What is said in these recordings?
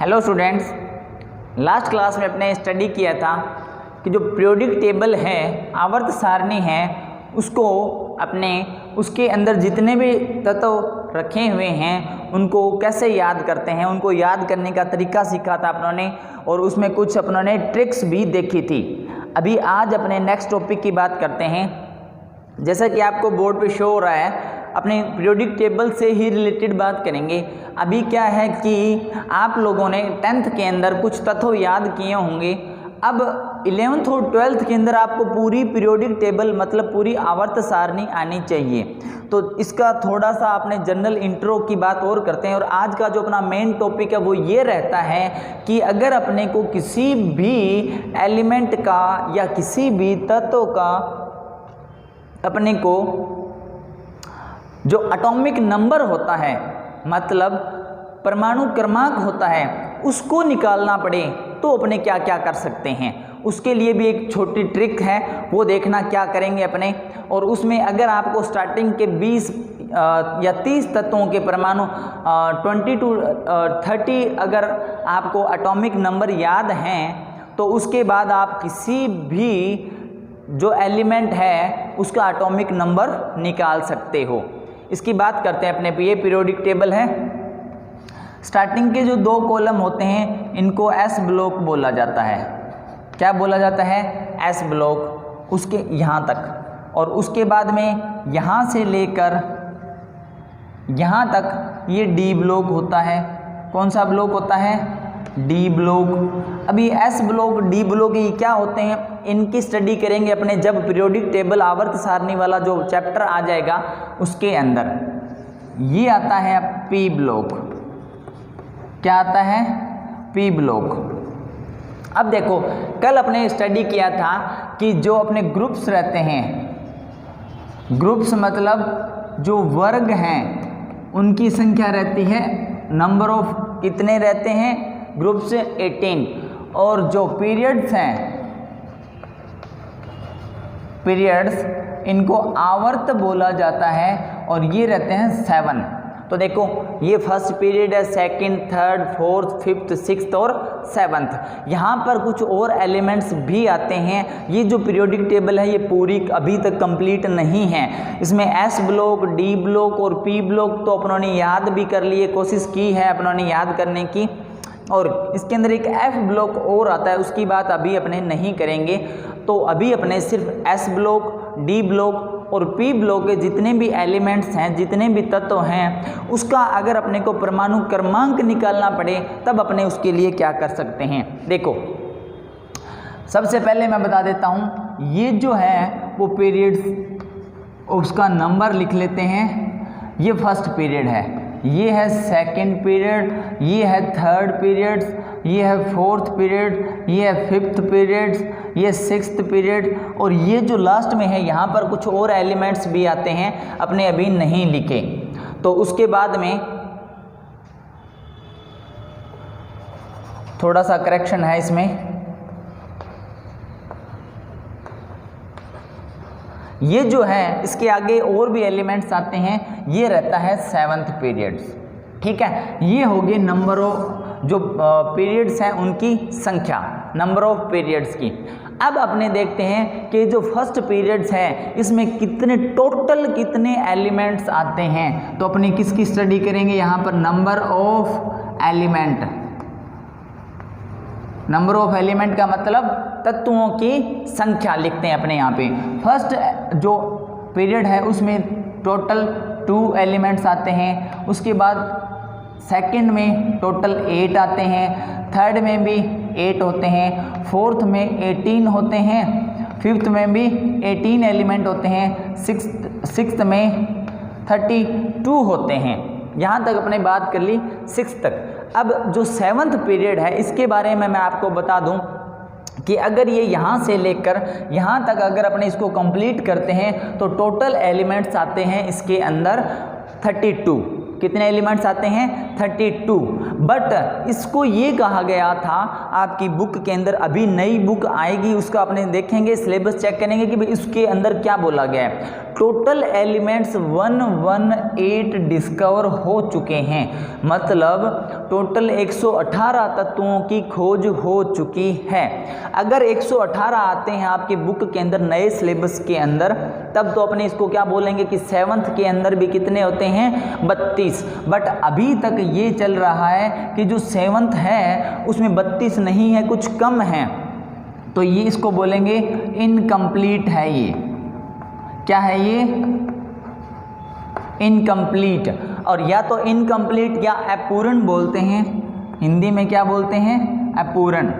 Hello students, last class में अपने study किया था कि जो पीरियोडिक टेबल है, आवर्त सारणी है, उसको अपने उसके अंदर जितने भी तत्व रखे हुए हैं उनको कैसे याद करते हैं, उनको याद करने का तरीका सीखा था अपनों ने, और उसमें कुछ अपनों ने ट्रिक्स भी देखी थी। अभी आज अपने नेक्स्ट टॉपिक की बात करते हैं। जैसा कि आपको बोर्ड पे शो हो रहा है, अपने पीरियोडिक टेबल से ही रिलेटेड बात करेंगे। अभी क्या है कि आप लोगों ने 10th के अंदर कुछ तत्व याद किए होंगे। अब 11th और 12th के अंदर आपको पूरी पीरियोडिक टेबल मतलब पूरी आवर्त सारणी आनी चाहिए। तो इसका थोड़ा सा अपने जनरल इंट्रो की बात और करते हैं। और आज का जो अपना मेन टॉपिक है वो ये रहता है कि अगर अपने को किसी भी एलिमेंट का या किसी भी तत्व का अपने को जो एटॉमिक नंबर होता है, मतलब परमाणु क्रमांक होता है, उसको निकालना पड़े तो अपने क्या क्या कर सकते हैं। उसके लिए भी एक छोटी ट्रिक है, वो देखना क्या करेंगे अपने। और उसमें अगर आपको स्टार्टिंग के 20 या 30 तत्वों के परमाणु 20 to 30 अगर आपको एटॉमिक नंबर याद हैं तो उसके बाद आप किसी भी जो एलिमेंट है उसका एटॉमिक नंबर निकाल सकते हो। इसकी बात करते हैं अपने पे। ये पीरियोडिक टेबल है। स्टार्टिंग के जो 2 कॉलम होते हैं इनको एस ब्लॉक बोला जाता है। क्या बोला जाता है? एस ब्लॉक, उसके यहाँ तक। और उसके बाद में यहाँ से लेकर यहाँ तक ये डी ब्लॉक होता है। कौन सा ब्लॉक होता है? D block. अभी एस ब्लॉक, डी ब्लॉक ये क्या होते हैं, इनकी स्टडी करेंगे अपने जब पीरियोडिक टेबल आवर्त सारणी वाला जो चैप्टर आ जाएगा उसके अंदर। ये आता है पी ब्लॉक। क्या आता है? P block. अब देखो, कल अपने स्टडी किया था कि जो अपने ग्रुप्स रहते हैं, ग्रुप्स मतलब जो वर्ग हैं उनकी संख्या रहती है, नंबर ऑफ कितने रहते हैं ग्रुप्स? 18। और जो पीरियड्स हैं, पीरियड्स इनको आवर्त बोला जाता है और ये रहते हैं 7। तो देखो, ये फर्स्ट पीरियड है, second, third, fourth, fifth, sixth और 7th। यहाँ पर कुछ और एलिमेंट्स भी आते हैं। ये जो पीरियोडिक टेबल है ये पूरी अभी तक कंप्लीट नहीं है। इसमें एस ब्लॉक, डी ब्लॉक और पी ब्लॉक तो अपनों ने याद भी कर लिए, कोशिश की है अपनों ने याद करने की। और इसके अंदर एक एफ ब्लॉक और आता है, उसकी बात अभी अपने नहीं करेंगे। तो अभी अपने सिर्फ एस ब्लॉक, डी ब्लॉक और पी ब्लॉक के जितने भी एलिमेंट्स हैं, जितने भी तत्व हैं, उसका अगर अपने को परमाणु क्रमांक निकालना पड़े तब अपने उसके लिए क्या कर सकते हैं। देखो, सबसे पहले मैं बता देता हूँ, ये जो है वो पीरियड्स, उसका नंबर लिख लेते हैं। ये फर्स्ट पीरियड है, ये है सेकंड पीरियड, ये है थर्ड पीरियड, ये है फोर्थ पीरियड, ये है फिफ्थ पीरियड, ये सिक्स्थ पीरियड, और ये जो लास्ट में है यहाँ पर कुछ और एलिमेंट्स भी आते हैं, अपने अभी नहीं लिखे। तो उसके बाद में थोड़ा सा करेक्शन है इसमें। ये जो है इसके आगे और भी एलिमेंट्स आते हैं, ये रहता है 7th पीरियड्स। ठीक है, ये हो गए नंबर ऑफ जो पीरियड्स हैं उनकी संख्या, नंबर ऑफ पीरियड्स की। अब अपने देखते हैं कि जो फर्स्ट पीरियड्स हैं इसमें कितने टोटल कितने एलिमेंट्स आते हैं। तो अपने किसकी स्टडी करेंगे यहाँ पर? Number of element. Number of element का मतलब तत्वों की संख्या लिखते हैं अपने यहाँ पे। फर्स्ट जो पीरियड है उसमें टोटल 2 एलिमेंट्स आते हैं। उसके बाद सेकंड में टोटल 8 आते हैं, थर्ड में भी 8 होते हैं, फोर्थ में 18 होते हैं, फिफ्थ में भी 18 एलिमेंट होते हैं, सिक्स्थ में 32 होते हैं। यहाँ तक अपने बात कर ली 6 तक। अब जो 7th पीरियड है इसके बारे में मैं आपको बता दूं कि अगर ये यहाँ से लेकर यहाँ तक अगर अपने इसको कंप्लीट करते हैं तो टोटल एलिमेंट्स आते हैं इसके अंदर 32। कितने एलिमेंट्स आते हैं? 32। बट इसको ये कहा गया था आपकी बुक के अंदर, अभी नई बुक आएगी उसका अपने देखेंगे, सिलेबस चेक करेंगे कि भाई इसके अंदर क्या बोला गया है। टोटल एलिमेंट्स 118 डिस्कवर हो चुके हैं, मतलब टोटल 118 तत्वों की खोज हो चुकी है। अगर 118 आते हैं आपके बुक के अंदर नए सिलेबस के अंदर, तब तो अपने इसको क्या बोलेंगे कि 7th के अंदर भी कितने होते हैं 32। बट अभी तक ये चल रहा है कि जो 7th है उसमें 32 नहीं है, कुछ कम है, तो ये इसको बोलेंगे इनकम्प्लीट है। ये क्या है, ये इनकम्प्लीट। और या तो इनकम्प्लीट या अपूर्ण बोलते हैं, हिंदी में क्या बोलते हैं, अपूर्ण,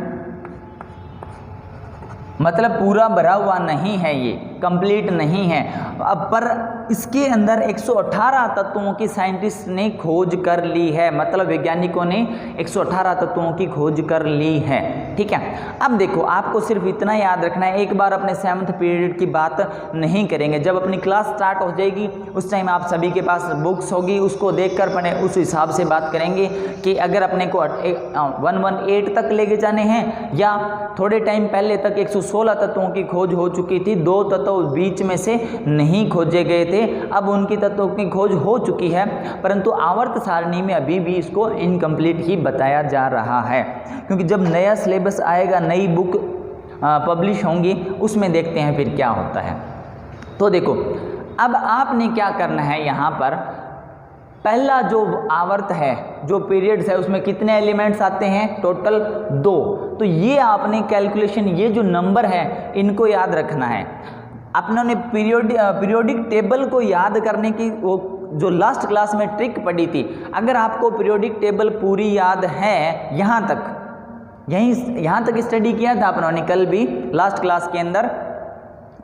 मतलब पूरा भरा हुआ नहीं है, ये कंप्लीट नहीं है। अब पर इसके अंदर 118 तत्वों की साइंटिस्ट ने खोज कर ली है, मतलब वैज्ञानिकों ने 118 तत्वों की खोज कर ली है। ठीक है, अब देखो आपको सिर्फ इतना याद रखना है, एक बार अपने 7th पीरियड की बात नहीं करेंगे, जब अपनी क्लास स्टार्ट हो जाएगी उस टाइम आप सभी के पास बुक्स होगी, उसको देखकर पढ़े, उस हिसाब से बात करेंगे कि अगर अपने को 118 तक लेके जाने हैं या थोड़े टाइम पहले तक 116 तत्वों की खोज हो चुकी थी, 2 तत्व बीच में से नहीं खोजे गए थे, अब उनकी तत्वों की खोज हो चुकी है, परंतु आवर्त सारणी में अभी भी इसको इनकम्प्लीट ही बताया जा रहा है, क्योंकि जब नया सिलेबस आएगा, नई बुक पब्लिश होंगी, उसमें देखते हैं फिर क्या होता है। तो देखो अब आपने क्या करना है, यहाँ पर पहला जो आवर्त है, जो पीरियड्स है, उसमें कितने एलिमेंट्स आते हैं, टोटल 2। तो ये आपने कैलकुलेशन, ये जो नंबर है इनको याद रखना है। अपनों पीरियोडिक टेबल को याद करने की वो जो लास्ट क्लास में ट्रिक पढ़ी थी, अगर आपको पीरियोडिक टेबल पूरी याद है, यहाँ तक स्टडी किया था अपनों ने कल भी लास्ट क्लास के अंदर,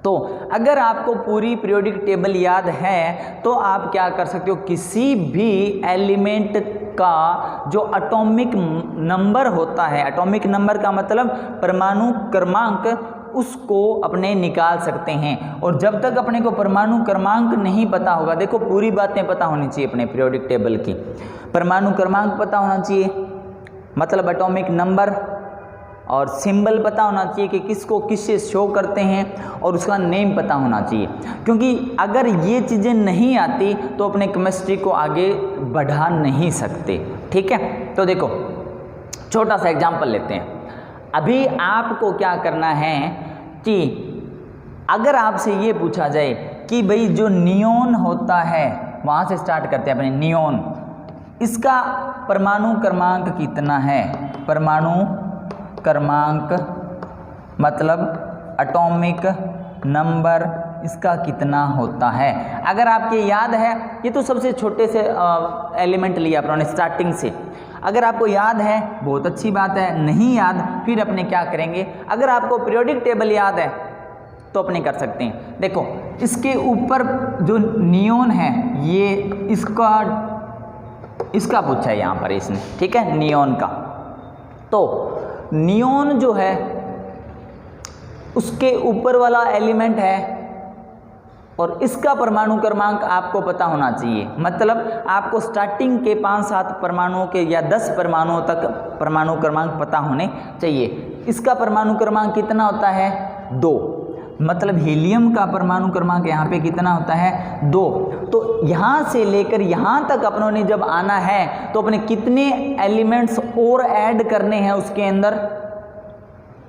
तो अगर आपको पूरी पीरियोडिक टेबल याद है तो आप क्या कर सकते हो, किसी भी एलिमेंट का जो एटॉमिक नंबर होता है, एटॉमिक नंबर का मतलब परमाणु क्रमांक, उसको अपने निकाल सकते हैं। और जब तक अपने को परमाणु क्रमांक नहीं पता होगा, देखो पूरी बातें पता होनी चाहिए अपने पीरियोडिक टेबल की, परमाणु क्रमांक पता होना चाहिए, मतलब एटॉमिक नंबर, और सिंबल पता होना चाहिए कि किसको किससे शो करते हैं, और उसका नेम पता होना चाहिए, क्योंकि अगर ये चीज़ें नहीं आती तो अपने केमिस्ट्री को आगे बढ़ा नहीं सकते। ठीक है, तो देखो छोटा सा एग्जांपल लेते हैं। अभी आपको क्या करना है कि अगर आपसे ये पूछा जाए कि भाई जो नियोन होता है, वहाँ से स्टार्ट करते हैं अपने नियोन, इसका परमाणु क्रमांक कितना है, परमाणु क्रमांक मतलब एटॉमिक नंबर इसका कितना होता है। अगर आपके याद है, ये तो सबसे छोटे से एलिमेंट लिया अपने स्टार्टिंग से, अगर आपको याद है बहुत अच्छी बात है, नहीं याद फिर अपने क्या करेंगे, अगर आपको पीरियोडिक टेबल याद है तो अपने कर सकते हैं। देखो इसके ऊपर जो नियोन है, ये इसका पूछा है यहाँ पर इसने, ठीक है, नियोन का। तो नियोन जो है उसके ऊपर वाला एलिमेंट है और इसका परमाणु क्रमांक आपको पता होना चाहिए, मतलब आपको स्टार्टिंग के 5-7 परमाणुओं के या 10 परमाणुओं तक परमाणु क्रमांक पता होने चाहिए। इसका परमाणु क्रमांक कितना होता है, 2, मतलब हीलियम का परमाणु क्रमांक यहाँ पे कितना होता है, 2। तो यहाँ से लेकर यहाँ तक अपनों ने जब आना है तो अपने कितने एलिमेंट्स और ऐड करने हैं उसके अंदर,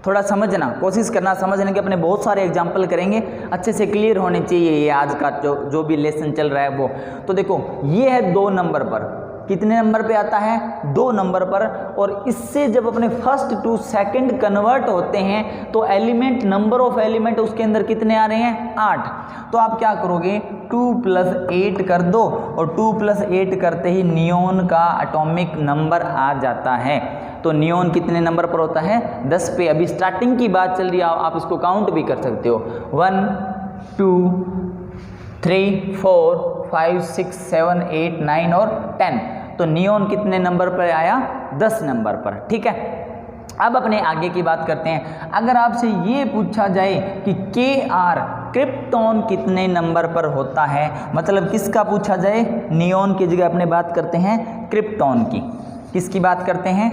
थोड़ा समझना, कोशिश करना समझने के, अपने बहुत सारे एग्जाम्पल करेंगे, अच्छे से क्लियर होने चाहिए ये आज का जो भी लेसन चल रहा है वो। तो देखो ये है 2 नंबर पर, कितने नंबर पे आता है, 2 नंबर पर, और इससे जब अपने फर्स्ट टू सेकंड कन्वर्ट होते हैं तो एलिमेंट, नंबर ऑफ एलिमेंट उसके अंदर कितने आ रहे हैं, 8। तो आप क्या करोगे, 2 + 8 कर दो, और 2 + 8 करते ही नियोन का एटॉमिक नंबर आ जाता है। तो नियोन कितने नंबर पर होता है, 10 पे। अभी स्टार्टिंग की बात चल रही है, आप इसको काउंट भी कर सकते हो, 1 2 3 4 5 6 7 8 9 और 10। तो नियोन कितने नंबर पर आया, 10 नंबर पर। ठीक है, अब अपने आगे की बात करते हैं। अगर आपसे ये पूछा जाए कि Kr क्रिप्टॉन कितने नंबर पर होता है, मतलब किसका पूछा जाए, नियोन की जगह अपने बात करते हैं क्रिप्टॉन की। किसकी बात करते हैं,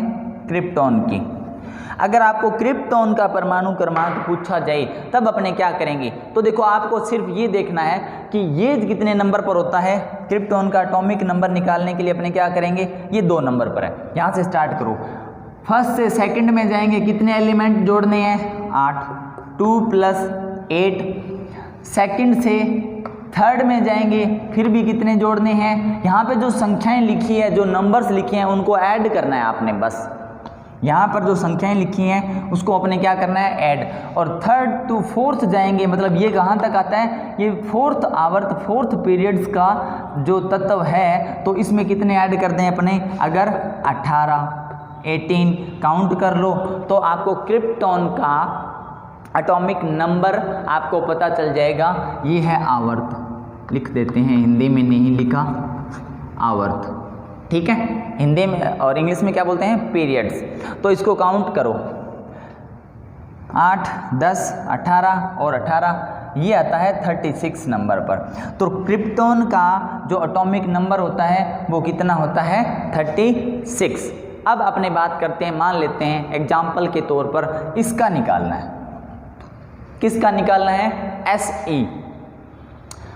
क्रिप्टॉन की। अगर आपको क्रिप्टॉन का परमाणु क्रमांक पूछा जाए तब अपने क्या करेंगे, तो देखो आपको सिर्फ ये देखना है कि ये कितने नंबर पर होता है। क्रिप्टॉन का एटॉमिक नंबर निकालने के लिए अपने क्या करेंगे, ये 2 नंबर पर है। यहाँ से स्टार्ट करो, फर्स्ट से सेकंड में जाएंगे, कितने एलिमेंट जोड़ने हैं 8, 2 + 8। सेकंड से थर्ड में जाएंगे, फिर भी कितने जोड़ने हैं, यहाँ पे जो संख्याएं लिखी है, जो नंबर्स लिखे हैं उनको ऐड करना है आपने। बस यहाँ पर जो संख्याएं लिखी हैं उसको अपने क्या करना है, ऐड। और थर्ड टू फोर्थ जाएंगे, मतलब ये कहाँ तक आता है, ये फोर्थ आवर्त, फोर्थ पीरियड्स का जो तत्व है, तो इसमें कितने ऐड कर दें अपने, अगर 18 18 काउंट कर लो तो आपको क्रिप्टॉन का एटॉमिक नंबर आपको पता चल जाएगा। ये है आवर्त, लिख देते हैं, हिंदी में नहीं लिखा, आवर्त, ठीक है। हिंदी में और इंग्लिश में क्या बोलते हैं, पीरियड्स। तो इसको काउंट करो, 8 10 18 और 18, ये आता है 36 नंबर पर। तो क्रिप्टॉन का जो एटॉमिक नंबर होता है वो कितना होता है, 36। अब अपने बात करते हैं, मान लेते हैं एग्जाम्पल के तौर पर इसका निकालना है। किसका निकालना है, SE।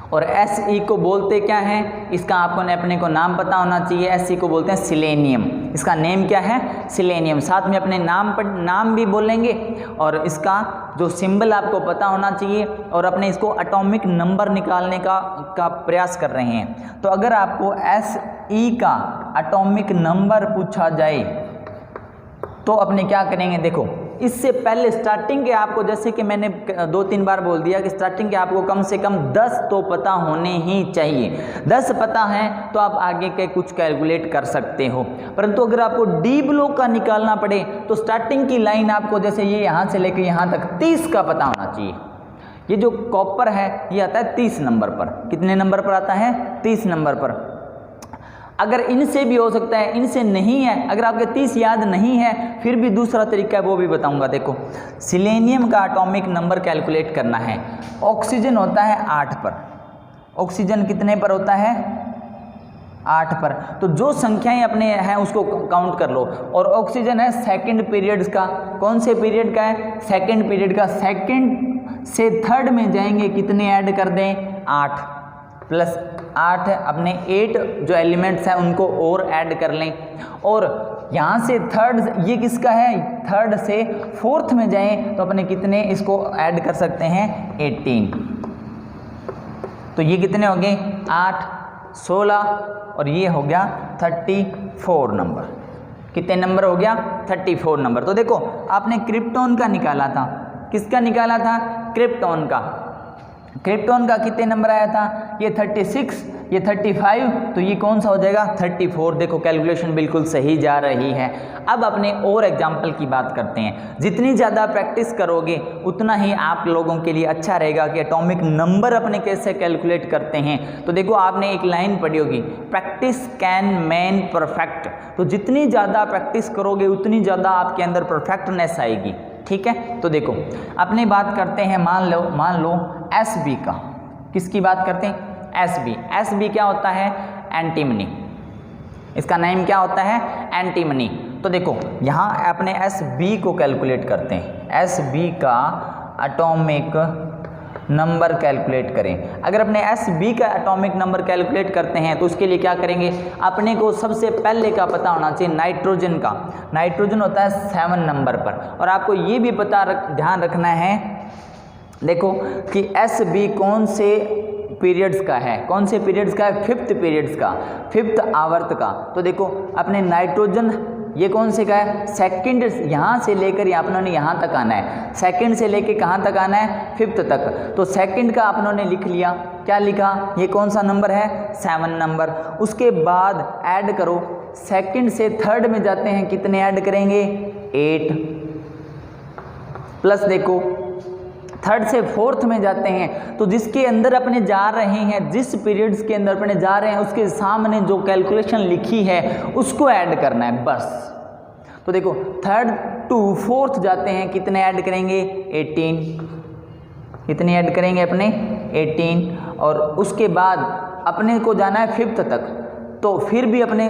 और SE को बोलते क्या है, इसका आपको अपने को नाम पता होना चाहिए। SE को बोलते हैं सिलेनियम। इसका नेम क्या है, सिलेनियम। साथ में अपने नाम भी बोलेंगे और इसका जो सिंबल आपको पता होना चाहिए, और अपने इसको एटॉमिक नंबर निकालने का प्रयास कर रहे हैं। तो अगर आपको SE का एटॉमिक नंबर पूछा जाए तो अपने क्या करेंगे, देखो इससे पहले स्टार्टिंग के आपको, जैसे कि मैंने 2-3 बार बोल दिया कि स्टार्टिंग के आपको कम से कम 10 तो पता होने ही चाहिए। 10 पता हैं तो आप आगे के कुछ कैलकुलेट कर सकते हो। परंतु अगर आपको डी ब्लॉक का निकालना पड़े तो स्टार्टिंग की लाइन आपको, जैसे ये यहाँ से लेकर यहाँ तक 30 का पता होना चाहिए। ये जो कॉपर है ये आता है 30 नंबर पर। कितने नंबर पर आता है, 30 नंबर पर। अगर इनसे भी हो सकता है, इनसे नहीं है, अगर आपके 30 याद नहीं है फिर भी दूसरा तरीका है, वो भी बताऊंगा। देखो सिलेनियम का एटॉमिक नंबर कैलकुलेट करना है। ऑक्सीजन होता है 8 पर, ऑक्सीजन कितने पर होता है, 8 पर। तो जो संख्याएं अपने हैं उसको काउंट कर लो। और ऑक्सीजन है सेकंड पीरियड्स का, कौन से पीरियड का है, सेकंड पीरियड का। सेकंड से थर्ड में जाएंगे, कितने ऐड कर दें, 8 + 8 अपने 8 जो एलिमेंट्स हैं उनको और ऐड कर लें। और यहाँ से थर्ड, ये किसका है, थर्ड से फोर्थ में जाएं तो अपने कितने इसको ऐड कर सकते हैं, 18। तो ये कितने हो गए, 8 16 और ये हो गया 34 नंबर। कितने नंबर हो गया, 34 नंबर। तो देखो आपने क्रिप्टॉन का निकाला था, किसका निकाला था, क्रिप्टॉन का। क्रिप्टॉन का कितने नंबर आया था, ये 36, ये 35, तो ये कौन सा हो जाएगा, 34। देखो कैलकुलेशन बिल्कुल सही जा रही है। अब अपने और एग्जाम्पल की बात करते हैं। जितनी ज़्यादा प्रैक्टिस करोगे उतना ही आप लोगों के लिए अच्छा रहेगा कि एटॉमिक नंबर अपने कैसे कैलकुलेट करते हैं। तो देखो आपने एक लाइन पढ़ी होगी, प्रैक्टिस कैन मेन परफेक्ट। तो जितनी ज़्यादा प्रैक्टिस करोगे उतनी ज़्यादा आपके अंदर परफेक्टनेस आएगी, ठीक है। तो देखो अपने बात करते हैं, मान लो SB का। किसकी बात करते हैं, SB। SB क्या होता है, एंटीमनी। इसका नेम क्या होता है, एंटीमनी। तो देखो यहाँ अपने SB को कैलकुलेट करते हैं। SB का एटॉमिक नंबर कैलकुलेट करें। अगर अपने SB का एटॉमिक नंबर कैलकुलेट करते हैं तो उसके लिए क्या करेंगे, अपने को सबसे पहले का पता होना चाहिए नाइट्रोजन का। नाइट्रोजन होता है 7 नंबर पर। और आपको ये भी ध्यान रखना है, देखो कि SB कौन से पीरियड्स का है, कौन से पीरियड्स का है, 5th पीरियड्स का, 5th आवर्त का। तो देखो अपने नाइट्रोजन ये कौन से का है, सेकंड, यहाँ से लेकर अपनों ने यहाँ तक आना है। सेकंड से लेकर कहाँ तक आना है, 5th तक। तो सेकंड का अपनों ने लिख लिया, क्या लिखा, ये कौन सा नंबर है, 7 नंबर। उसके बाद ऐड करो, सेकंड से थर्ड में जाते हैं, कितने ऐड करेंगे, 8 प्लस देखो थर्ड से फोर्थ में जाते हैं तो जिसके अंदर अपने जा रहे हैं, जिस पीरियड्स के अंदर अपने जा रहे हैं उसके सामने जो कैलकुलेशन लिखी है उसको ऐड करना है बस। तो देखो थर्ड टू फोर्थ जाते हैं, कितने ऐड करेंगे, 18। कितने ऐड करेंगे अपने, 18। और उसके बाद अपने को जाना है 5th तक, तो फिर भी अपने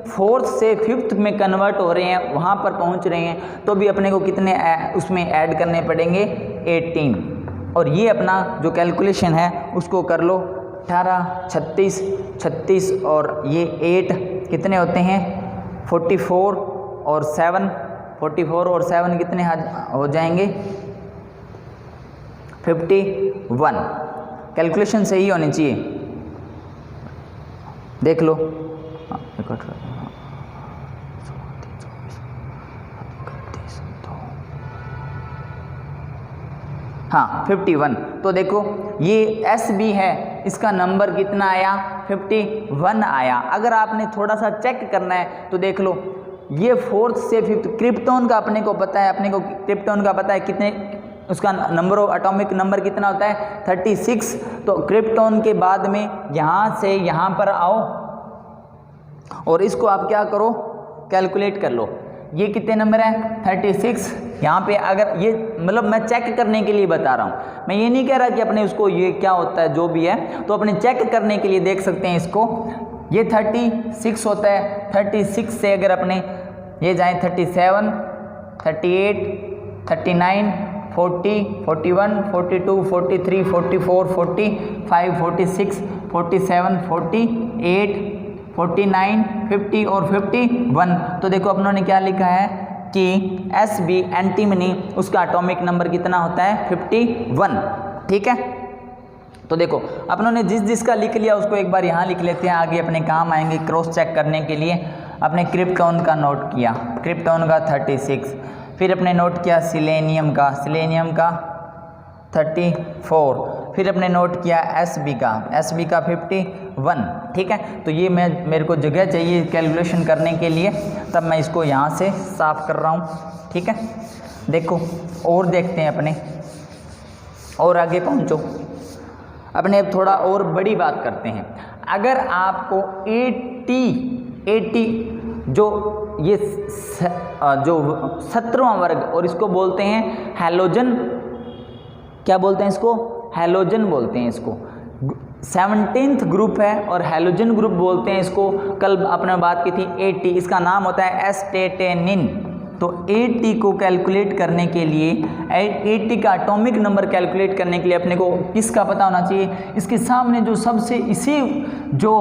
4th से 5th में कन्वर्ट हो रहे हैं, वहाँ पर पहुँच रहे हैं, तो भी अपने को कितने उसमें ऐड करने पड़ेंगे, 18। और ये अपना जो कैलकुलेशन है उसको कर लो 18, 36, 36 और ये 8 कितने होते हैं 44 और 7, 44 और 7 कितने हो जाएंगे 51। कैलकुलेशन सही होनी चाहिए, देख लो। हाँ 51। तो देखो ये एस बी है, इसका नंबर कितना आया 51 आया। अगर आपने थोड़ा सा चेक करना है तो देख लो, ये 4th से 5th क्रिप्टॉन का अपने को पता है, अपने को क्रिप्टॉन का पता है कितने, उसका नंबर ऑफ एटॉमिक नंबर कितना होता है 36। तो क्रिप्टॉन के बाद में यहाँ से यहाँ पर आओ और इसको आप क्या करो कैलकुलेट कर लो, ये कितने नंबर है 36। यहाँ पे अगर ये मतलब मैं चेक करने के लिए बता रहा हूँ, मैं ये नहीं कह रहा कि अपने उसको ये क्या होता है जो भी है, तो अपने चेक करने के लिए देख सकते हैं इसको। ये 36 होता है, 36 से अगर अपने ये जाएँ 37, 38, 39, 40, 41, 42, 43, 44, 45, 46, 47, 48, 49, 50 और 51। तो देखो अपनों ने क्या लिखा है कि एस बी एंटीमनी उसका एटॉमिक नंबर कितना होता है 51। ठीक है, तो देखो अपनों ने जिस जिसका लिख लिया उसको एक बार यहाँ लिख लेते हैं, आगे अपने काम आएंगे क्रॉस चेक करने के लिए। अपने क्रिप्टॉन का नोट किया, क्रिप्टॉन का 36, फिर अपने नोट किया सिलेनियम का 34, फिर अपने नोट किया एस बी का 51। ठीक है, तो ये मेरे को जगह चाहिए कैलकुलेशन करने के लिए, तब मैं इसको यहाँ से साफ कर रहा हूँ। ठीक है, देखो और देखते हैं अपने, और आगे पहुँचो अपने। अब थोड़ा और बड़ी बात करते हैं। अगर आपको 80 जो ये जो 17वां वर्ग, और इसको बोलते हैं हैलोजन, क्या बोलते हैं इसको हैलोजन बोलते हैं इसको, 17th ग्रुप है और हैलोजन ग्रुप बोलते हैं इसको। कल अपने बात की थी 80, इसका नाम होता है एस्टेटेनिन। तो 80 को कैलकुलेट करने के लिए, 80 का एटॉमिक नंबर कैलकुलेट करने के लिए अपने को किसका पता होना चाहिए, इसके सामने जो सबसे इसी जो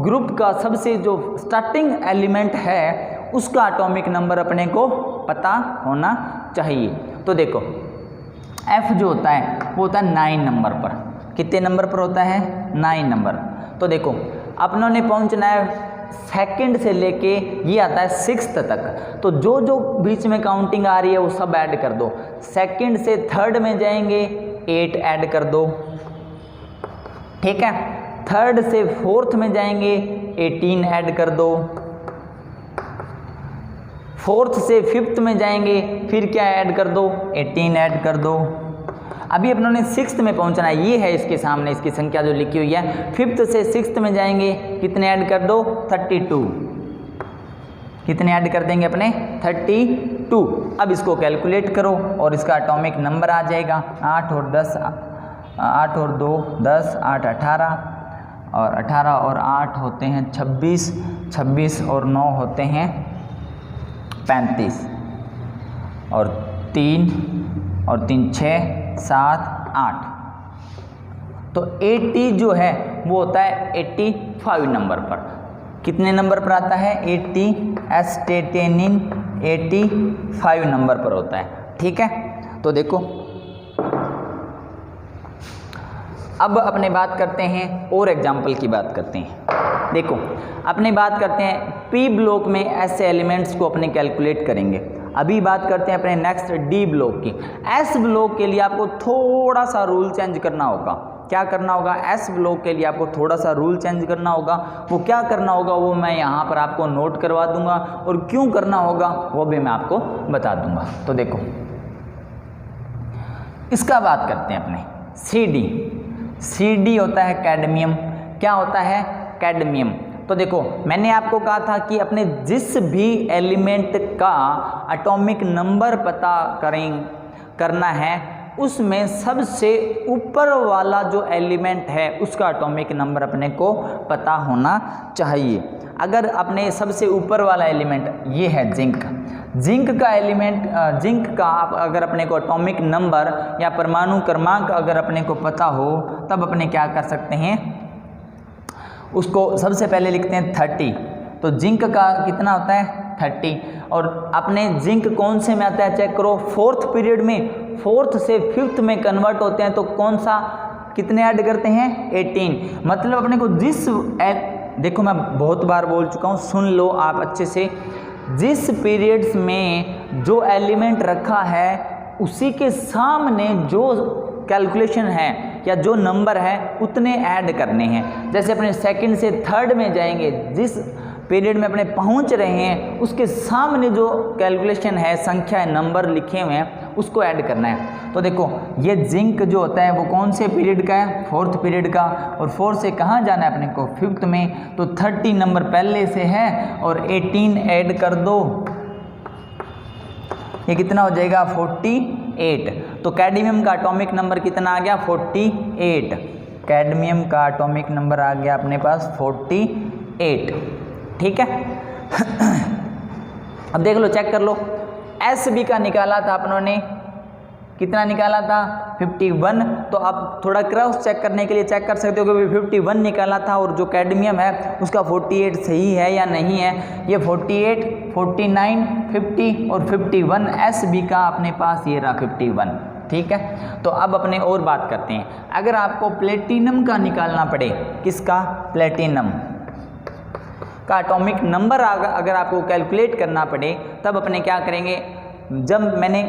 ग्रुप का सबसे जो स्टार्टिंग एलिमेंट है उसका एटॉमिक नंबर अपने को पता होना चाहिए। तो देखो F जो होता है वो होता है 9 नंबर पर। कितने नंबर पर होता है 9 नंबर। तो देखो अपनों ने पहुंचना है सेकंड से लेके ये आता है 6th तक। तो जो जो बीच में काउंटिंग आ रही है वो सब ऐड कर दो। सेकंड से थर्ड में जाएंगे 8 ऐड कर दो। ठीक है, थर्ड से फोर्थ में जाएंगे 18 ऐड कर दो। फोर्थ से फिफ्थ में जाएंगे फिर क्या ऐड कर दो 18 ऐड कर दो। अभी अपनों ने 6th में पहुंचना है, ये है इसके सामने इसकी संख्या जो लिखी हुई है। 5th से 6th में जाएंगे कितने ऐड कर दो 32। कितने ऐड कर देंगे अपने 32। अब इसको कैलकुलेट करो और इसका एटॉमिक नंबर आ जाएगा 8 और 10, 8 और 2 10, 8 18 और 18 और 8 होते हैं 26, 26 और 9 होते हैं 35 और 3 और 3 6 7 8। तो 80 जो है वो होता है 85 नंबर पर। कितने नंबर पर आता है 80, एस्टेटेनिन 85 नंबर पर होता है। ठीक है, तो देखो अब अपने बात करते हैं और एग्जाम्पल की बात करते हैं। देखो अपने बात करते हैं पी ब्लॉक में ऐसे एलिमेंट्स को अपने कैलकुलेट करेंगे। अभी बात करते हैं अपने नेक्स्ट डी ब्लॉक की। एस ब्लॉक के लिए आपको थोड़ा सा रूल चेंज करना होगा। क्या करना होगा, एस ब्लॉक के लिए आपको थोड़ा सा रूल चेंज करना होगा। वो क्या करना होगा वो मैं यहाँ पर आपको नोट करवा दूंगा, और क्यों करना होगा वो भी मैं आपको बता दूंगा। तो देखो इसका बात करते हैं अपने सी डी। सी डी होता है कैडमियम। क्या होता है कैडमियम। तो देखो मैंने आपको कहा था कि अपने जिस भी एलिमेंट का एटॉमिक नंबर पता करना है उसमें सबसे ऊपर वाला जो एलिमेंट है उसका एटॉमिक नंबर अपने को पता होना चाहिए। अगर अपने सबसे ऊपर वाला एलिमेंट ये है जिंक, जिंक का एलिमेंट जिंक का अगर अपने को एटॉमिक नंबर या परमाणु क्रमांक अगर अपने को पता हो तब अपने क्या कर सकते हैं उसको सबसे पहले लिखते हैं 30। तो जिंक का कितना होता है 30, और अपने जिंक कौन से में आता है चेक करो, 4th पीरियड में 4th से 5th में कन्वर्ट होते हैं, तो कौन सा कितने ऐड करते हैं 18। मतलब अपने को देखो मैं बहुत बार बोल चुका हूँ, सुन लो आप अच्छे से, जिस पीरियड्स में जो एलिमेंट रखा है उसी के सामने जो कैलकुलेशन है या जो नंबर है उतने ऐड करने हैं। जैसे अपने 2nd से 3rd में जाएंगे, जिस पीरियड में अपने पहुंच रहे हैं उसके सामने जो कैलकुलेशन है, संख्या है, नंबर लिखे हुए हैं, उसको ऐड करना है। तो देखो ये जिंक जो होता है वो कौन से पीरियड का है 4th पीरियड का, और 4 से कहाँ जाना है अपने को 5th में, तो 30 नंबर पहले से है और 18 ऐड कर दो, ये कितना हो जाएगा 48। तो कैडमियम का एटॉमिक नंबर कितना आ गया 48। कैडमियम का एटॉमिक नंबर आ गया अपने पास 48। ठीक है। अब देख लो, चेक कर लो, Sb का निकाला था अपनों ने, कितना निकाला था 51। तो आप थोड़ा क्रॉस चेक करने के लिए चेक कर सकते हो कि 51 निकाला था और जो कैडमियम है उसका 48 सही है या नहीं है। ये 48, 49, 50 और 51 Sb का अपने पास ये रहा 51। ठीक है। तो अब अपने और बात करते हैं, अगर आपको प्लेटिनम का निकालना पड़े, किसका प्लेटिनम का एटॉमिक नंबर अगर आपको कैलकुलेट करना पड़े, तब अपने क्या करेंगे, जब मैंने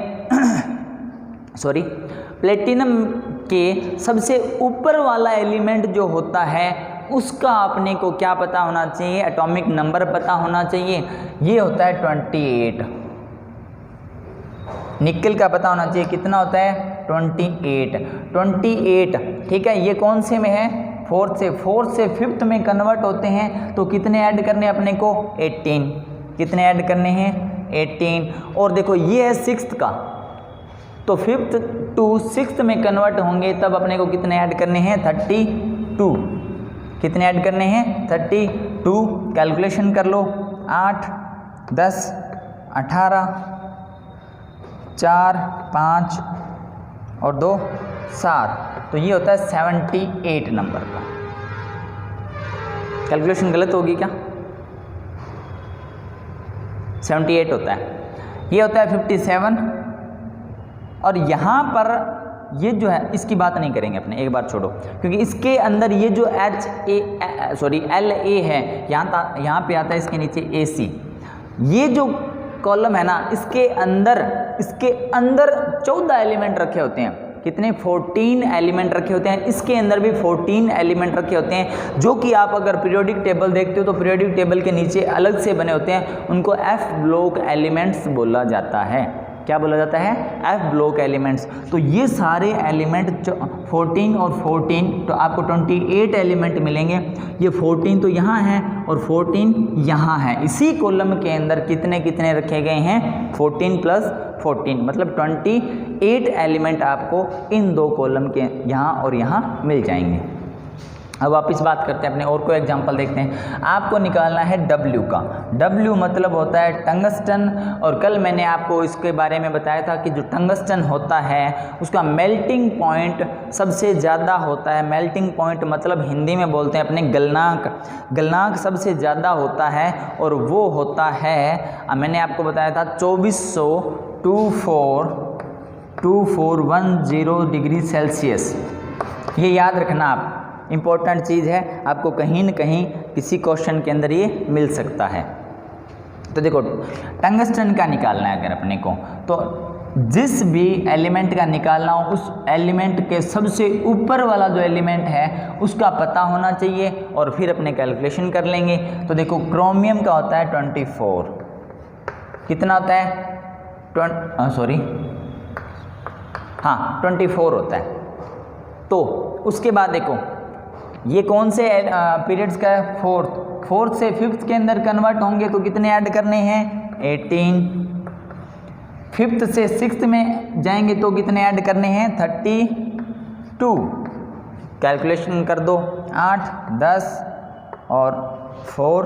प्लेटिनम के सबसे ऊपर वाला एलिमेंट जो होता है उसका अपने को क्या पता होना चाहिए, एटॉमिक नंबर पता होना चाहिए। ये होता है 28। निकल का पता होना चाहिए, कितना होता है 28। ठीक है। ये कौन से में है 4th से 5th में कन्वर्ट होते हैं, तो कितने ऐड करने अपने को 18। कितने ऐड करने हैं 18। और देखो ये है 6th का, तो 5th to 6th में कन्वर्ट होंगे तब अपने को कितने ऐड करने हैं 32। कितने ऐड करने हैं 32। कैलकुलेशन कर लो, 8, 10, 18, 4, 5 और 2, 7। तो ये होता है 78 नंबर का। कैलकुलेशन गलत होगी क्या, 78 होता है। ये होता है 57। और यहाँ पर ये जो है इसकी बात नहीं करेंगे अपने, एक बार छोड़ो, क्योंकि इसके अंदर ये जो LA है, यहाँ पे आता है इसके नीचे AC। ये जो कॉलम है ना, इसके अंदर 14 एलिमेंट रखे होते हैं। कितने 14 एलिमेंट रखे होते हैं। इसके अंदर भी 14 एलिमेंट रखे होते हैं, जो कि आप अगर पीरियोडिक टेबल देखते हो तो पीरियोडिक टेबल के नीचे अलग से बने होते हैं, उनको F ब्लॉक एलिमेंट्स बोला जाता है। क्या बोला जाता है F ब्लॉक एलिमेंट्स। तो ये सारे एलिमेंट 14 और 14, तो आपको 28 एलिमेंट मिलेंगे। ये 14 तो यहाँ है और 14 यहाँ है। इसी कॉलम के अंदर कितने कितने रखे गए हैं 14 + 14, मतलब 28 एलिमेंट आपको इन दो कॉलम के यहाँ और यहाँ मिल जाएंगे। अब वापस बात करते हैं अपने और कोई एग्जांपल देखते हैं। आपको निकालना है W का। W मतलब होता है टंगस्टन, और कल मैंने आपको इसके बारे में बताया था कि जो टंगस्टन होता है उसका मेल्टिंग पॉइंट सबसे ज़्यादा होता है। मेल्टिंग पॉइंट मतलब हिंदी में बोलते हैं अपने गलनांक सबसे ज़्यादा होता है, और वो होता है, मैंने आपको बताया था 2410 डिग्री सेल्सियस। ये याद रखना आप, इम्पोर्टेंट चीज़ है, आपको कहीं न कहीं किसी क्वेश्चन के अंदर ये मिल सकता है। तो देखो टंगस्टन का निकालना है अगर अपने को, तो जिस भी एलिमेंट का निकालना हो उस एलिमेंट के सबसे ऊपर वाला जो एलिमेंट है उसका पता होना चाहिए, और फिर अपने कैलकुलेशन कर लेंगे। तो देखो क्रोमियम का होता है 24, कितना होता है 24 होता है। तो उसके बाद देखो ये कौन से पीरियड्स का है 4th से 5th के अंदर कन्वर्ट होंगे तो कितने ऐड करने हैं 18। 5th से 6th में जाएंगे तो कितने ऐड करने हैं 32। कैलकुलेशन कर दो, 8, 10 और 4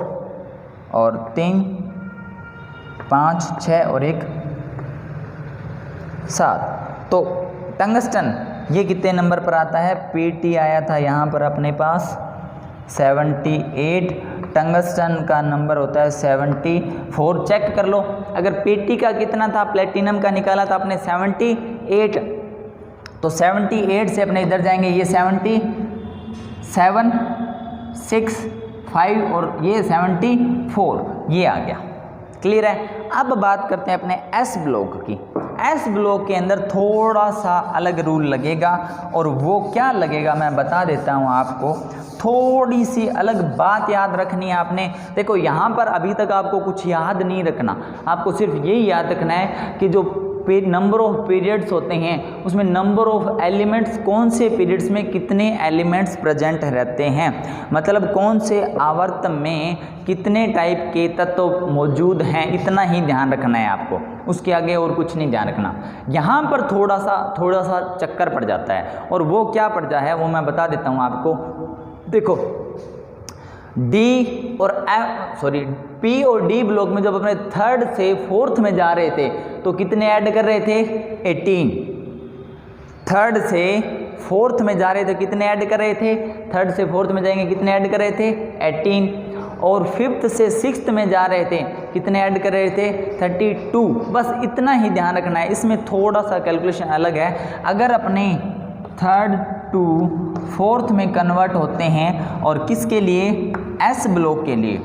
और 3, 5, 6 और 1, 7। तो टंगस्टन ये कितने नंबर पर आता है, PT आया था यहाँ पर अपने पास 78, टंगस्टन का नंबर होता है 74। चेक कर लो, अगर पेटी का कितना था, प्लेटिनम का निकाला था आपने 78, तो 78 से अपने इधर जाएंगे, ये 77, 6, 5 और ये 74, ये आ गया। क्लियर है। अब बात करते हैं अपने एस ब्लॉक की। एस ब्लॉक के अंदर थोड़ा सा अलग रूल लगेगा, और वो क्या लगेगा मैं बता देता हूँ आपको। थोड़ी सी अलग बात याद रखनी है आपने। देखो यहाँ पर अभी तक आपको कुछ याद नहीं रखना, आपको सिर्फ यही याद रखना है कि जो नंबर ऑफ पीरियड्स होते हैं उसमें नंबर ऑफ एलिमेंट्स, कौन से पीरियड्स में कितने एलिमेंट्स प्रेजेंट रहते हैं, मतलब कौन से आवर्त में कितने टाइप के तत्व मौजूद हैं, इतना ही ध्यान रखना है आपको, उसके आगे और कुछ नहीं ध्यान रखना। यहाँ पर थोड़ा सा चक्कर पड़ जाता है, और वो क्या पड़ जाता है वो मैं बता देता हूँ आपको। देखो पी और डी ब्लॉक में जब अपने थर्ड से फोर्थ में जा रहे थे तो कितने ऐड कर रहे थे, 18। थर्ड से फोर्थ में जा रहे थे कितने ऐड कर रहे थे, थर्ड से फोर्थ में जाएंगे कितने ऐड कर रहे थे, 18। और फिफ्थ से सिक्स्थ में जा रहे थे कितने ऐड कर रहे थे, 32। बस इतना ही ध्यान रखना है, इसमें थोड़ा सा कैलकुलेशन अलग है। अगर अपने थर्ड टू फोर्थ में कन्वर्ट होते हैं, और किसके लिए, एस ब्लॉक के लिए,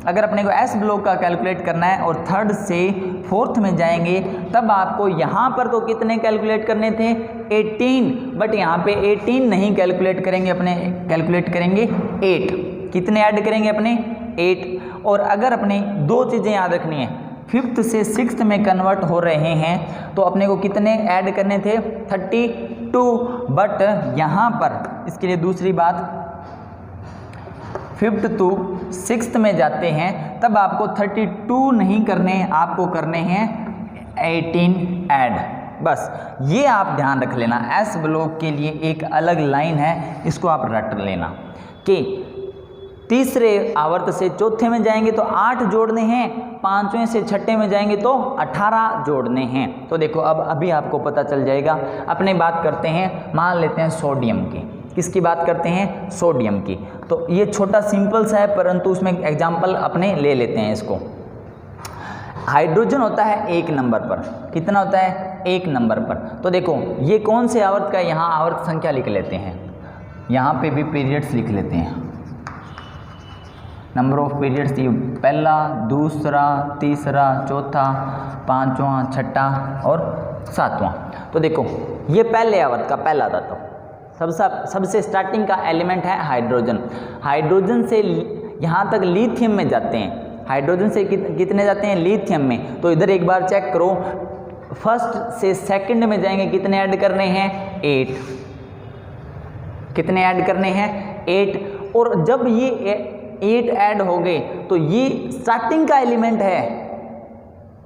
अगर अपने को एस ब्लॉक का कैलकुलेट करना है और थर्ड से फोर्थ में जाएंगे, तब आपको यहाँ पर तो कितने कैलकुलेट करने थे, 18, बट यहाँ पे 18 नहीं कैलकुलेट करेंगे, अपने कैलकुलेट करेंगे 8। कितने ऐड करेंगे अपने, 8। और अगर अपने दो चीज़ें याद रखनी है, फिफ्थ से सिक्स्थ में कन्वर्ट हो रहे हैं तो अपने को कितने ऐड करने थे, 32। बट यहाँ पर इसके लिए दूसरी बात, फिफ्थ टू सिक्स्थ में जाते हैं तब आपको 32 नहीं करने, आपको करने हैं 18 ऐड। बस ये आप ध्यान रख लेना। एस ब्लॉक के लिए एक अलग लाइन है, इसको आप रट लेना कि तीसरे आवर्त से चौथे में जाएंगे तो 8 जोड़ने हैं, पांचवें से छठे में जाएंगे तो 18 जोड़ने हैं। तो देखो अब अभी आपको पता चल जाएगा। अपने बात करते हैं, मान लेते हैं सोडियम की। किसकी बात करते हैं, सोडियम की। तो ये छोटा सिंपल सा है, परंतु उसमें एग्जाम्पल अपने ले लेते हैं इसको। हाइड्रोजन होता है 1 नंबर पर, कितना होता है, 1 नंबर पर। तो देखो ये कौन से आवर्त का, यहाँ आवर्त संख्या लिख लेते हैं, यहाँ पे भी पीरियड्स लिख लेते हैं, नंबर ऑफ पीरियड्स, ये पहला, दूसरा, तीसरा, चौथा, पांचवा, छठा और सातवां। तो देखो ये पहले आवर्त का पहला तत्व, सबसे स्टार्टिंग का एलिमेंट है हाइड्रोजन। हाइड्रोजन से यहाँ तक लिथियम में जाते हैं। हाइड्रोजन से कितने जाते हैं, लिथियम में। तो इधर एक बार चेक करो, फर्स्ट से सेकंड में जाएंगे, कितने ऐड करने हैं, 8। कितने ऐड करने हैं, 8। और जब ये 8 ऐड हो गए तो ये स्टार्टिंग का एलिमेंट है।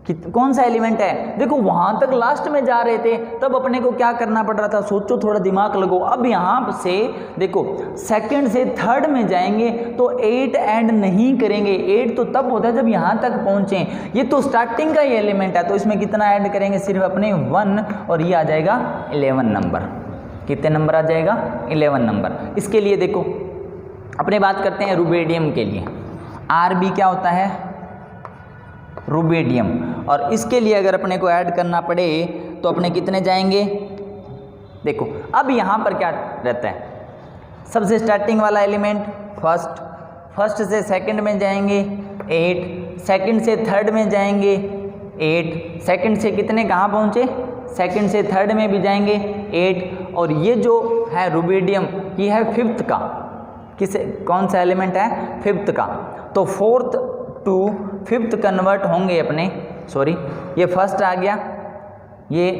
कौन सा एलिमेंट है, देखो वहां तक लास्ट में जा रहे थे तब अपने को क्या करना पड़ रहा था, सोचो, थोड़ा दिमाग लगो। अब यहाँ से देखो सेकंड से थर्ड में जाएंगे तो 8 ऐड नहीं करेंगे। 8 तो तब होता है जब यहाँ तक पहुँचे, ये तो स्टार्टिंग का ही एलिमेंट है। तो इसमें कितना ऐड करेंगे, सिर्फ अपने 1, और ये आ जाएगा 11 नंबर। कितने नंबर आ जाएगा, 11 नंबर। इसके लिए देखो अपने बात करते हैं रुबेडियम के लिए। आरबी क्या होता है, रुबेडियम। और इसके लिए अगर अपने को ऐड करना पड़े तो अपने कितने जाएंगे, देखो अब यहाँ पर क्या रहता है, सबसे स्टार्टिंग वाला एलिमेंट फर्स्ट से सेकंड में जाएंगे 8, सेकंड से थर्ड में जाएंगे 8, सेकंड से कितने कहाँ पहुँचे, सेकंड से थर्ड में भी जाएंगे 8। और ये जो है रुबेडियम, ये है फिफ्थ का, कौन सा एलिमेंट है, फिफ्थ का। तो फोर्थ टू फिफ्थ कन्वर्ट होंगे अपने, ये फर्स्ट आ गया, ये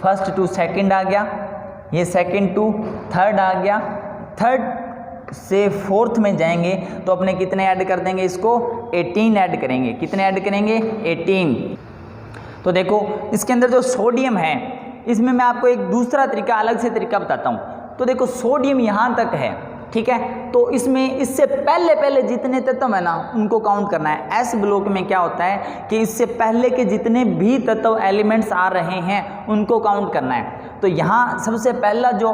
फर्स्ट टू सेकंड आ गया, ये सेकंड टू थर्ड आ गया। थर्ड से फोर्थ में जाएंगे तो अपने कितने ऐड कर देंगे, इसको 18 ऐड करेंगे। कितने ऐड करेंगे, 18। तो देखो इसके अंदर जो सोडियम है, इसमें मैं आपको एक दूसरा तरीका, अलग से तरीका बताता हूँ। तो देखो सोडियम यहाँ तक है, ठीक है। तो इसमें इससे पहले जितने तत्व है ना, उनको काउंट करना है। एस ब्लॉक में क्या होता है कि इससे पहले के जितने भी तत्व एलिमेंट्स आ रहे हैं उनको काउंट करना है। तो यहाँ सबसे पहला जो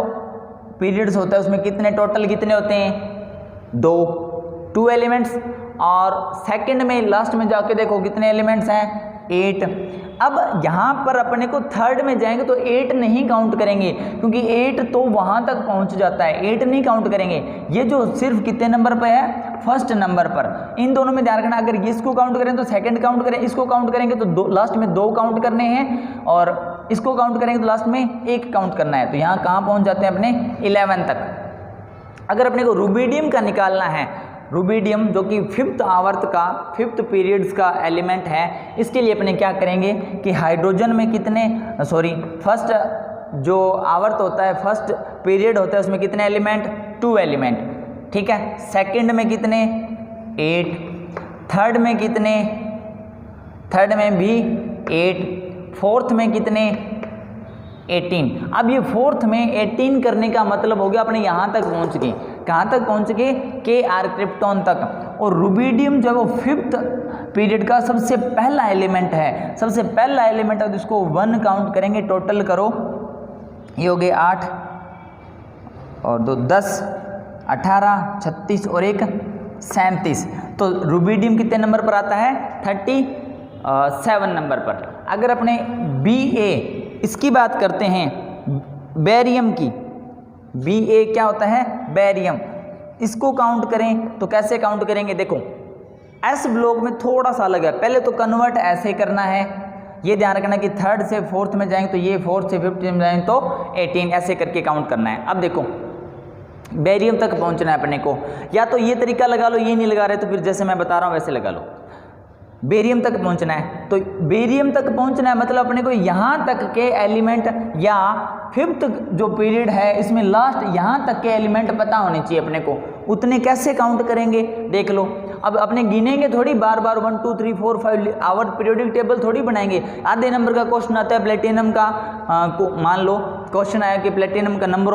पीरियड्स होता है उसमें कितने टोटल कितने होते हैं, 2 एलिमेंट्स, और सेकंड में लास्ट में जाके देखो कितने एलिमेंट्स हैं 8। अब यहाँ पर अपने को थर्ड में जाएंगे तो 8 नहीं काउंट करेंगे, क्योंकि 8 तो वहाँ तक पहुँच जाता है, 8 नहीं काउंट करेंगे। ये जो सिर्फ कितने नंबर पर है, फर्स्ट नंबर पर। इन दोनों में ध्यान रखना, अगर इसको काउंट करें तो सेकंड काउंट करें, इसको काउंट करेंगे तो लास्ट में 2 काउंट करने हैं, और इसको काउंट करेंगे तो लास्ट में 1 काउंट करना है। तो यहाँ कहाँ पहुँच जाते हैं अपने 11 तक। अगर अपने को रुबिडियम का निकालना है, रुबिडियम जो कि 5th आवर्त का 5th पीरियड्स का एलिमेंट है, इसके लिए अपने क्या करेंगे कि हाइड्रोजन में कितने फर्स्ट जो आवर्त होता है, फर्स्ट पीरियड होता है, उसमें कितने एलिमेंट 2 एलिमेंट, ठीक है। सेकंड में कितने 8, थर्ड में कितने, थर्ड में भी 8, फोर्थ में कितने 18। अब ये फोर्थ में 18 करने का मतलब हो गया अपने यहाँ तक पहुँच गए। कहाँ तक पहुँच गए, Kr क्रिप्टॉन तक। और रुबिडियम जो वो 5th पीरियड का सबसे पहला एलिमेंट है, सबसे पहला एलिमेंट है, तो इसको 1 काउंट करेंगे। टोटल करो, ये हो गए 8 और 2 10, 18, 36 और 1 37। तो रुबिडियम कितने नंबर पर आता है 37 नंबर पर। अगर अपने Ba इसकी बात करते हैं, बेरियम की, Ba क्या होता है, बेरियम, इसको काउंट करें तो कैसे काउंट करेंगे, देखो एस ब्लॉक में थोड़ा सा अलग है। पहले तो कन्वर्ट ऐसे करना है, ये ध्यान रखना कि थर्ड से फोर्थ में जाएंगे तो ये, फोर्थ से फिफ्थ में जाएंगे तो 18, ऐसे करके काउंट करना है। अब देखो बेरियम तक पहुंचना है अपने को, या तो ये तरीका लगा लो, ये नहीं लगा रहे तो फिर जैसे मैं बता रहा हूँ वैसे लगा लो। बेरियम तक पहुंचना है, तो बेरियम तक पहुंचना है मतलब अपने को यहाँ तक के एलिमेंट, या 5th जो पीरियड है इसमें लास्ट यहाँ तक के एलिमेंट पता होने चाहिए अपने को। उतने कैसे काउंट करेंगे देख लो। अब अपने गिनेंगे थोड़ी बार बार 1 2 3 4 5 आवर पीरियोडिक टेबल थोड़ी बनाएंगे। आधे नंबर का क्वेश्चन आता है प्लेटिनम का, मान लो क्वेश्चन आया कि प्लेटिनम का नंबर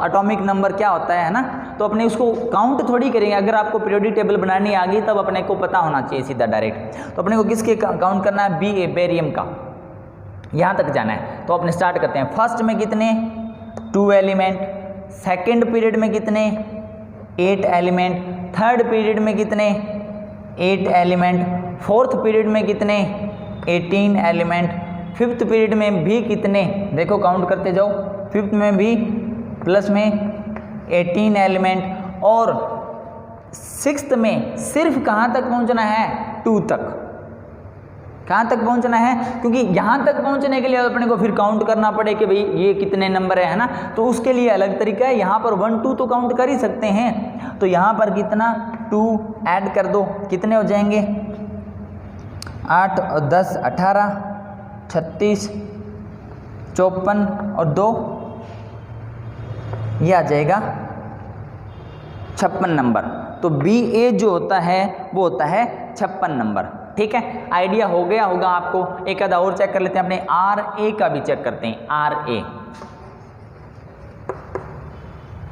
एटॉमिक नंबर क्या होता है ना, तो अपने उसको काउंट थोड़ी करेंगे। अगर आपको पीरियोडिक टेबल बनानी आ गई तब अपने को पता होना चाहिए सीधा डायरेक्ट। तो अपने को किसके काउंट करना है, Ba बेरियम का, यहाँ तक जाना है। तो अपने स्टार्ट करते हैं। फर्स्ट में कितने 2 एलिमेंट, सेकेंड पीरियड में कितने 8 एलिमेंट, थर्ड पीरियड में कितने 8 एलिमेंट, फोर्थ पीरियड में कितने 18 एलिमेंट, फिफ्थ पीरियड में भी कितने, देखो काउंट करते जाओ, फिफ्थ में भी प्लस में 18 एलिमेंट, और सिक्स्थ में सिर्फ कहाँ तक पहुँचना है 2 तक। कहाँ तक पहुँचना है, क्योंकि यहाँ तक पहुँचने के लिए अपने को फिर काउंट करना पड़े कि भाई ये कितने नंबर है ना, तो उसके लिए अलग तरीका है। यहाँ पर 1 2 तो काउंट कर ही सकते हैं, तो यहाँ पर कितना 2 ऐड कर दो, कितने हो जाएंगे 8 और 10 18, 36, 54 और 2, ये आ जाएगा 56 नंबर। तो Ba जो होता है वो होता है 56 नंबर। ठीक है, आइडिया हो गया होगा आपको। एक आधा और चेक कर लेते हैं, अपने Ra का भी चेक करते हैं।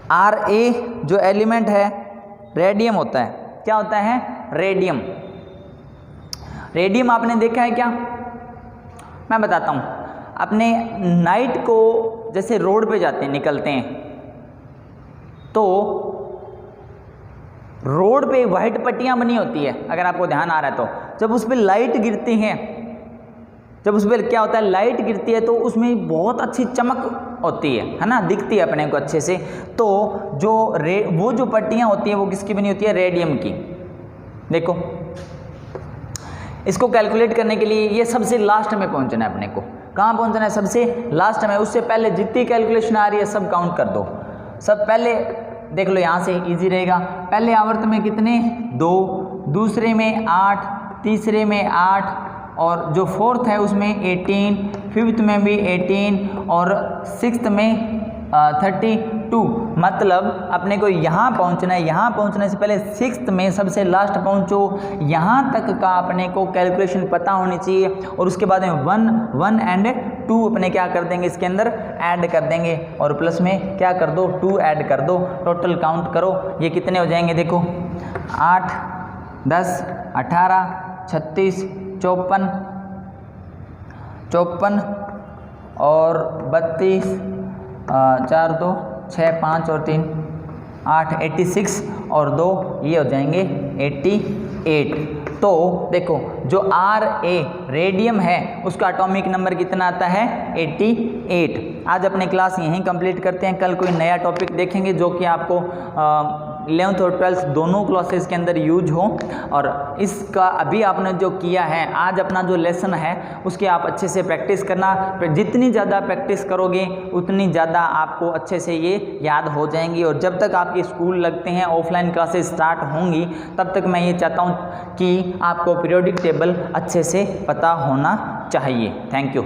Ra जो एलिमेंट है रेडियम होता है। क्या होता है, रेडियम। रेडियम आपने देखा है क्या, मैं बताता हूँ। अपने नाइट को जैसे रोड पे जाते हैं, निकलते हैं, तो रोड पे वाइट पट्टियां बनी होती है, अगर आपको ध्यान आ रहा है तो। जब उस पर लाइट गिरती है, जब उस पर क्या होता है, लाइट गिरती है, तो उसमें बहुत अच्छी चमक होती है ना, दिखती है अपने को अच्छे से। तो जो वो जो पट्टियां होती हैं वो किसकी बनी होती है, रेडियम की। देखो इसको कैलकुलेट करने के लिए ये सबसे लास्ट में पहुंचना है अपने को। कहाँ पहुंचना है, सबसे लास्ट में। उससे पहले जितनी कैलकुलेशन आ रही है सब काउंट कर दो। सब पहले देख लो, यहाँ से इजी रहेगा। पहले आवर्त में कितने 2, दूसरे में 8, तीसरे में 8, और जो फोर्थ है उसमें 18, फिफ्थ में भी 18 और सिक्स्थ में 32। मतलब अपने को यहाँ पहुँचना है। यहाँ पहुँचने से पहले सिक्स्थ में सबसे लास्ट पहुँचो, यहाँ तक का अपने को कैलकुलेशन पता होनी चाहिए। और उसके बाद में 1 एंड 2 अपने क्या कर देंगे, इसके अंदर ऐड कर देंगे, और प्लस में क्या कर दो 2 ऐड कर दो। टोटल काउंट करो, ये कितने हो जाएंगे, देखो 8, 10, 18, 36, 54 और 32, 4 2 6 5 और 3 8 86 और 2 ये हो जाएंगे 88। तो देखो जो RA रेडियम है उसका एटॉमिक नंबर कितना आता है 88। आज अपने क्लास यहीं कंप्लीट करते हैं, कल कोई नया टॉपिक देखेंगे जो कि आपको 11th और 12th दोनों क्लासेस के अंदर यूज हो। और इसका अभी आपने जो किया है आज अपना जो लेसन है उसकी आप अच्छे से प्रैक्टिस करना, जितनी ज़्यादा प्रैक्टिस करोगे उतनी ज़्यादा आपको अच्छे से ये याद हो जाएंगी। और जब तक आपके स्कूल लगते हैं, ऑफलाइन क्लासेस स्टार्ट होंगी, तब तक मैं ये चाहता हूँ कि आपको पीरियोडिक टेबल अच्छे से पता होना चाहिए। Thank you.